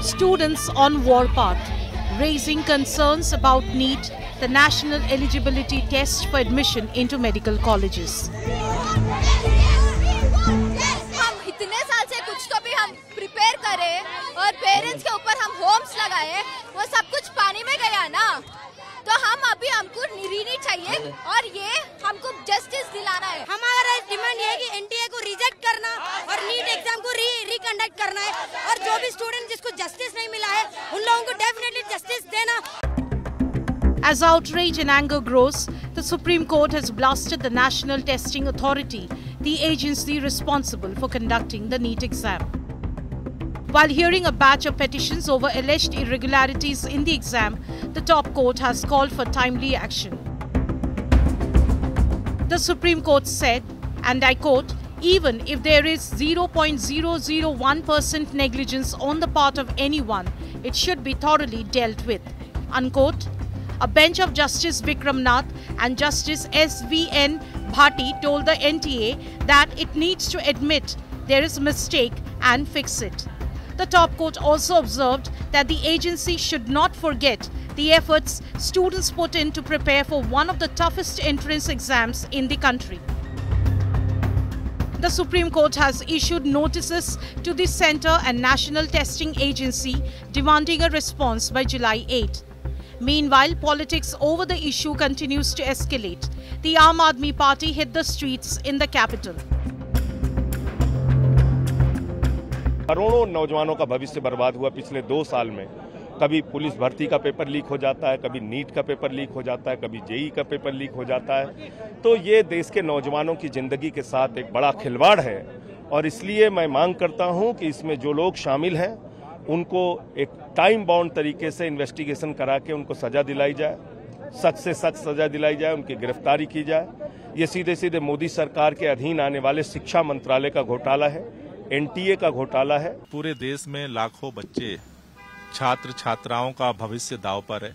Students on warpath, raising concerns about NEET, the National Eligibility Test for admission into medical colleges. हम इतने साल से कुछ तो भी हम प्रिपेयर करें और पेरेंट्स के ऊपर हम होम्स लगाए, वो सब कुछ पानी में गया ना। तो हमको नीट चाहिए और ये हमको जस्टिस दिलाना है। हमारा डिमांड ये है कि एनटीए को रिजेक्ट करना और नीट एग्जाम को रिकंडक्ट करना है और जो भी स्टूडेंट जिसको जस्टिस नहीं मिला है उन लोगों को डेफिनेटली जस्टिस देना। As outrage and anger grows, the Supreme Court has blasted the National Testing Authority, the agency responsible for conducting the NEET exam. While hearing a batch of petitions over alleged irregularities in the exam, the top court has called for timely action. The Supreme Court said, and I quote, "Even if there is 0.001% negligence on the part of anyone, it should be thoroughly dealt with," unquote. A bench of Justice Vikram Nath and Justice S.V.N. Bhati told the NTA that it needs to admit there is a mistake and fix it. The top court also observed that the agency should not forget the efforts students put in to prepare for one of the toughest entrance exams in the country. The Supreme Court has issued notices to the Centre and National Testing Agency demanding a response by July 8. Meanwhile, politics over the issue continues to escalate. The Aam Aadmi Party hit the streets in the capital. करोड़ों नौजवानों का भविष्य बर्बाद हुआ पिछले 2 साल में। कभी पुलिस भर्ती का पेपर लीक हो जाता है, कभी नीट का पेपर लीक हो जाता है, कभी जेई का पेपर लीक हो जाता है। तो ये देश के नौजवानों की जिंदगी के साथ एक बड़ा खिलवाड़ है और इसलिए मैं मांग करता हूं कि इसमें जो लोग शामिल हैं उनको एक टाइम बाउंड तरीके से इन्वेस्टिगेशन करा के उनको सजा दिलाई जाए, सख्त से सख्त सजा दिलाई जाए, उनकी गिरफ्तारी की जाए। ये सीधे सीधे मोदी सरकार के अधीन आने वाले शिक्षा मंत्रालय का घोटाला है, एनटीए का घोटाला है। पूरे देश में लाखों बच्चे, छात्र छात्राओं का भविष्य दांव पर है।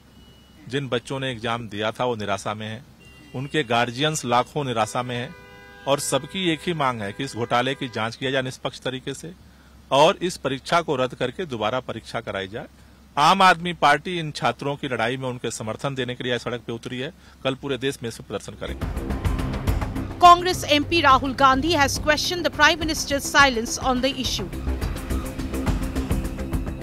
जिन बच्चों ने एग्जाम दिया था वो निराशा में है, उनके गार्जियंस लाखों निराशा में है और सबकी एक ही मांग है कि इस घोटाले की जांच किया जाए निष्पक्ष तरीके से और इस परीक्षा को रद्द करके दोबारा परीक्षा कराई जाए। आम आदमी पार्टी इन छात्रों की लड़ाई में उनके समर्थन देने के लिए सड़क पे उतरी है। कल पूरे देश में इसमें प्रदर्शन करेंगे। Congress MP Rahul Gandhi has questioned the Prime Minister's silence on the issue.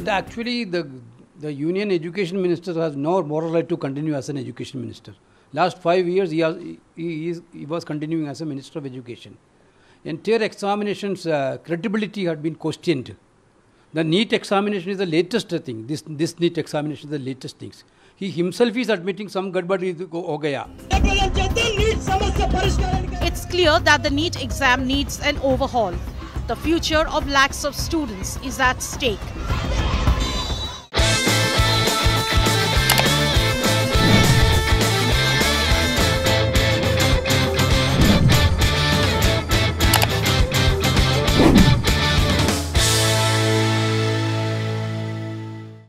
Actually, the Union Education Minister has no moral right to continue as an education minister. Last 5 years, he was continuing as a Minister of Education. Entire examinations credibility had been questioned. The NEET examination is the latest thing. This NEET examination is the latest things. He himself is admitting some gadbadi ho gaya. It's clear that the NEET exam needs an overhaul. The future of lakhs of students is at stake.